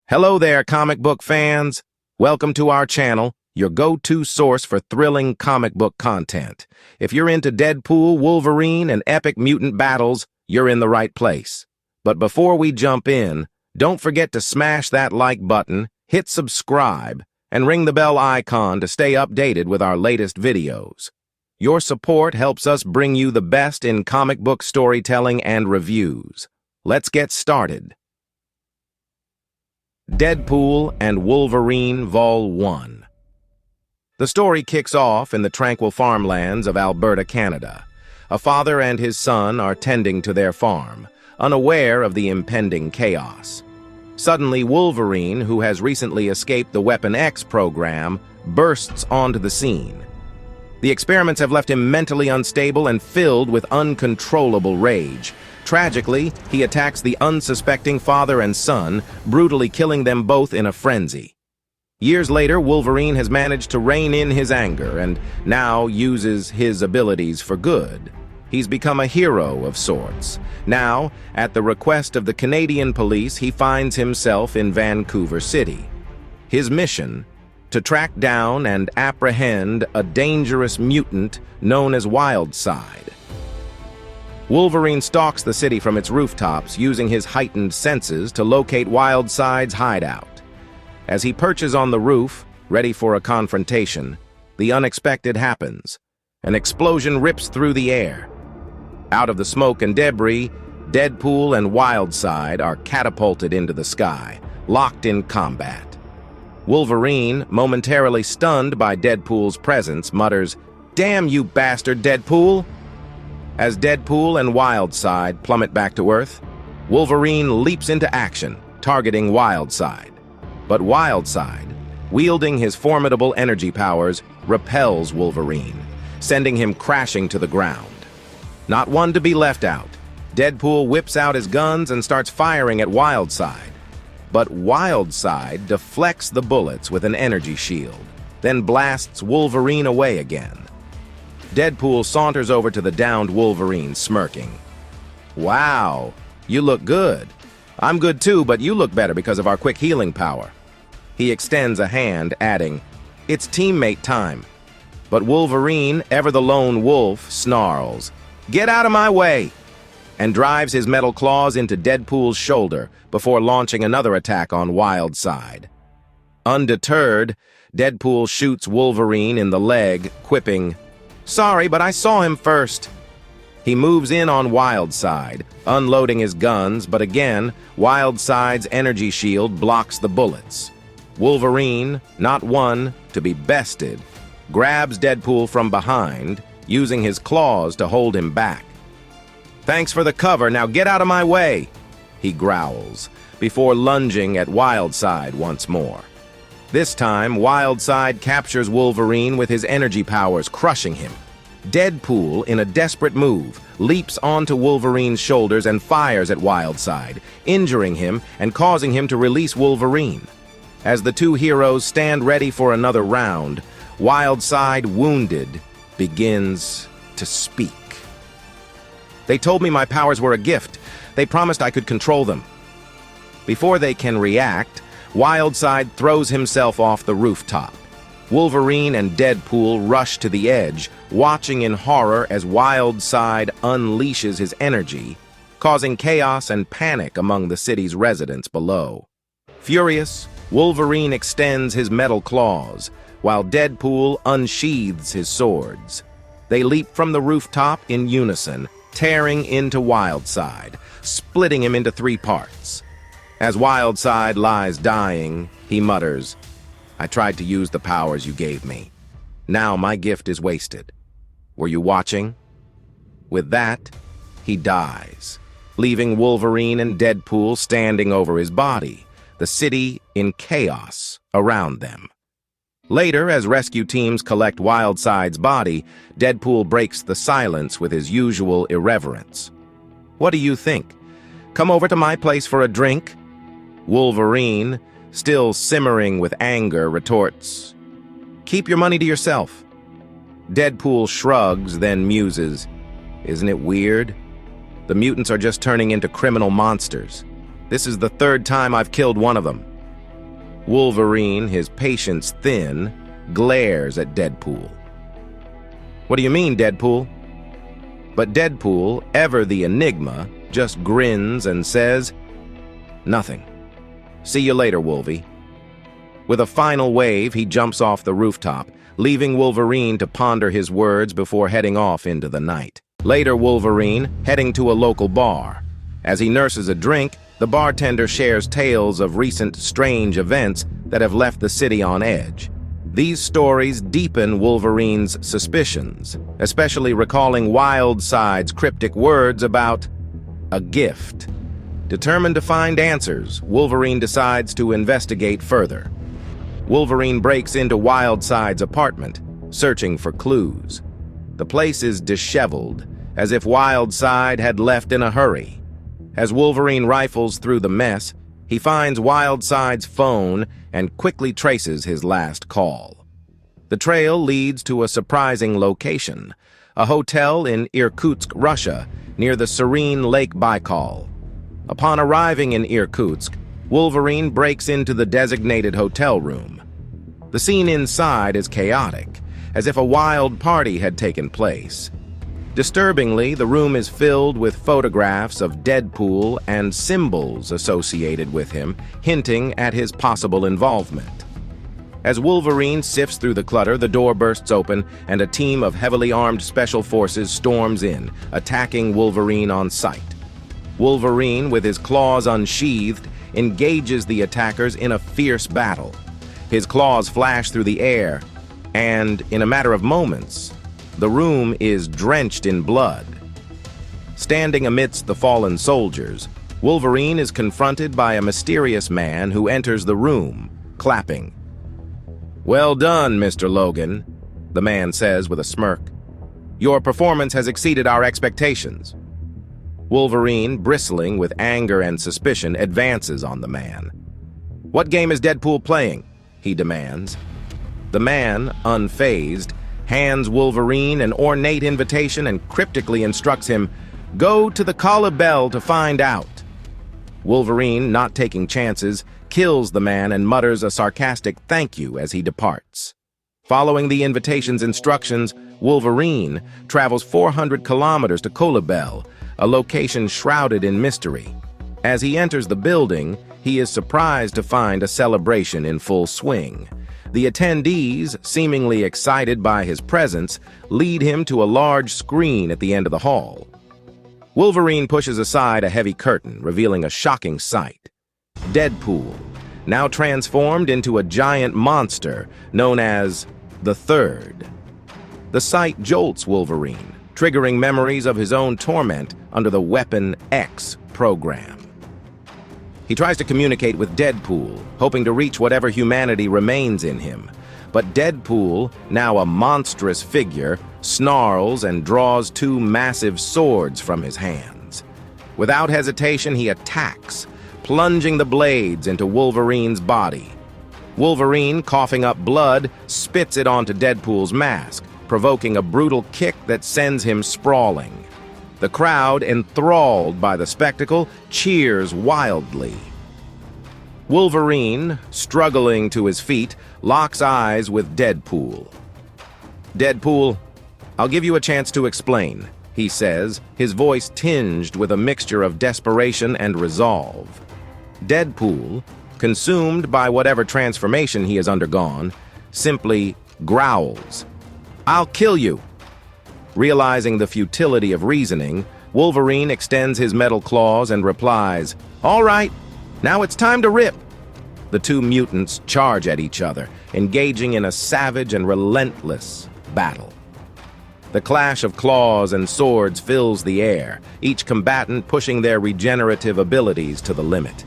Hello there, comic book fans. Welcome to our channel, your go-to source for thrilling comic book content. If you're into Deadpool, Wolverine, and epic mutant battles, you're in the right place. But before we jump in, don't forget to smash that like button, hit subscribe, and ring the bell icon to stay updated with our latest videos. Your support helps us bring you the best in comic book storytelling and reviews. Let's get started. Deadpool and Wolverine Vol. 1. The story kicks off in the tranquil farmlands of Alberta, Canada. A father and his son are tending to their farm, unaware of the impending chaos. Suddenly, Wolverine, who has recently escaped the Weapon X program, bursts onto the scene. The experiments have left him mentally unstable and filled with uncontrollable rage. Tragically, he attacks the unsuspecting father and son, brutally killing them both in a frenzy. Years later, Wolverine has managed to rein in his anger and now uses his abilities for good. He's become a hero of sorts. Now, at the request of the Canadian police, he finds himself in Vancouver City. His mission: to track down and apprehend a dangerous mutant known as Wildside. Wolverine stalks the city from its rooftops, using his heightened senses to locate Wildside's hideout. As he perches on the roof, ready for a confrontation, the unexpected happens. An explosion rips through the air. Out of the smoke and debris, Deadpool and Wildside are catapulted into the sky, locked in combat. Wolverine, momentarily stunned by Deadpool's presence, mutters, "Damn you bastard, Deadpool!" As Deadpool and Wildside plummet back to Earth, Wolverine leaps into action, targeting Wildside. But Wildside, wielding his formidable energy powers, repels Wolverine, sending him crashing to the ground. Not one to be left out, Deadpool whips out his guns and starts firing at Wildside. But Wildside deflects the bullets with an energy shield, then blasts Wolverine away again. Deadpool saunters over to the downed Wolverine, smirking. "Wow, you look good. I'm good too, but you look better because of our quick healing power." He extends a hand, adding, "It's teammate time." But Wolverine, ever the lone wolf, snarls, "Get out of my way!" and drives his metal claws into Deadpool's shoulder before launching another attack on Wildside. Undeterred, Deadpool shoots Wolverine in the leg, quipping, "Sorry, but I saw him first." He moves in on Wildside, unloading his guns, but again, Wildside's energy shield blocks the bullets. Wolverine, not one to be bested, grabs Deadpool from behind, using his claws to hold him back. "Thanks for the cover, now get out of my way," he growls, before lunging at Wildside once more. This time, Wildside captures Wolverine with his energy powers, crushing him. Deadpool, in a desperate move, leaps onto Wolverine's shoulders and fires at Wildside, injuring him and causing him to release Wolverine. As the two heroes stand ready for another round, Wildside, wounded, begins to speak. "They told me my powers were a gift. They promised I could control them." Before they can react, Wildside throws himself off the rooftop. Wolverine and Deadpool rush to the edge, watching in horror as Wildside unleashes his energy, causing chaos and panic among the city's residents below. Furious, Wolverine extends his metal claws, while Deadpool unsheathes his swords. They leap from the rooftop in unison, tearing into Wildside, splitting him into 3 parts. As Wildside lies dying, he mutters, "I tried to use the powers you gave me. Now my gift is wasted. Were you watching?" With that, he dies, leaving Wolverine and Deadpool standing over his body, the city in chaos around them. Later, as rescue teams collect Wildside's body, Deadpool breaks the silence with his usual irreverence. "What do you think? Come over to my place for a drink?" Wolverine, still simmering with anger, retorts, "Keep your money to yourself." Deadpool shrugs, then muses, "Isn't it weird? The mutants are just turning into criminal monsters. This is the 3rd time I've killed one of them. Wolverine, his patience thin, glares at Deadpool. "What do you mean, Deadpool?" But Deadpool, ever the enigma, just grins and says, "Nothing. See you later, Wolvie." With a final wave, he jumps off the rooftop, leaving Wolverine to ponder his words before heading off into the night. Later, Wolverine, heading to a local bar. As he nurses a drink, the bartender shares tales of recent strange events that have left the city on edge. These stories deepen Wolverine's suspicions, especially recalling Wildside's cryptic words about a gift. Determined to find answers, Wolverine decides to investigate further. Wolverine breaks into Wildside's apartment, searching for clues. The place is disheveled, as if Wildside had left in a hurry. As Wolverine rifles through the mess, he finds Wildside's phone and quickly traces his last call. The trail leads to a surprising location, a hotel in Irkutsk, Russia, near the serene Lake Baikal. Upon arriving in Irkutsk, Wolverine breaks into the designated hotel room. The scene inside is chaotic, as if a wild party had taken place. Disturbingly, the room is filled with photographs of Deadpool and symbols associated with him, hinting at his possible involvement. As Wolverine sifts through the clutter, the door bursts open and a team of heavily armed special forces storms in, attacking Wolverine on sight. Wolverine, with his claws unsheathed, engages the attackers in a fierce battle. His claws flash through the air, and in a matter of moments, the room is drenched in blood. Standing amidst the fallen soldiers, Wolverine is confronted by a mysterious man who enters the room, clapping. "Well done, Mr. Logan," the man says with a smirk. "Your performance has exceeded our expectations." Wolverine, bristling with anger and suspicion, advances on the man. "What game is Deadpool playing?" he demands. The man, unfazed, hands Wolverine an ornate invitation and cryptically instructs him, "Go to the Kala Bell to find out." Wolverine, not taking chances, kills the man and mutters a sarcastic thank you as he departs. Following the invitation's instructions, Wolverine travels 400 kilometers to Kolabel, a location shrouded in mystery. As he enters the building, he is surprised to find a celebration in full swing. The attendees, seemingly excited by his presence, lead him to a large screen at the end of the hall. Wolverine pushes aside a heavy curtain, revealing a shocking sight. Deadpool, now transformed into a giant monster known as the Third. The sight jolts Wolverine, triggering memories of his own torment under the Weapon X program. He tries to communicate with Deadpool, hoping to reach whatever humanity remains in him. But Deadpool, now a monstrous figure, snarls and draws two massive swords from his hands. Without hesitation, he attacks, plunging the blades into Wolverine's body. Wolverine, coughing up blood, spits it onto Deadpool's mask, provoking a brutal kick that sends him sprawling. The crowd, enthralled by the spectacle, cheers wildly. Wolverine, struggling to his feet, locks eyes with Deadpool. "Deadpool, I'll give you a chance to explain," he says, his voice tinged with a mixture of desperation and resolve. Deadpool, consumed by whatever transformation he has undergone, simply growls, "I'll kill you." Realizing the futility of reasoning, Wolverine extends his metal claws and replies, "All right, now it's time to rip." The two mutants charge at each other, engaging in a savage and relentless battle. The clash of claws and swords fills the air, each combatant pushing their regenerative abilities to the limit.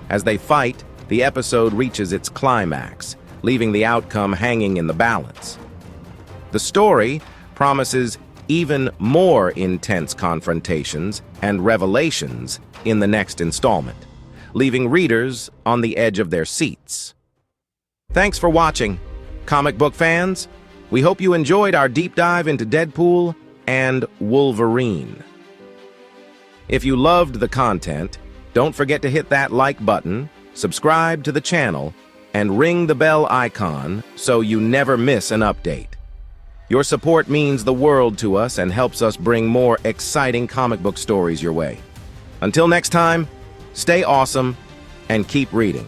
As they fight, the episode reaches its climax, leaving the outcome hanging in the balance. The story promises even more intense confrontations and revelations in the next installment, leaving readers on the edge of their seats. Thanks for watching, comic book fans. We hope you enjoyed our deep dive into Deadpool and Wolverine. If you loved the content, don't forget to hit that like button, subscribe to the channel, and ring the bell icon so you never miss an update. Your support means the world to us and helps us bring more exciting comic book stories your way. Until next time, stay awesome and keep reading.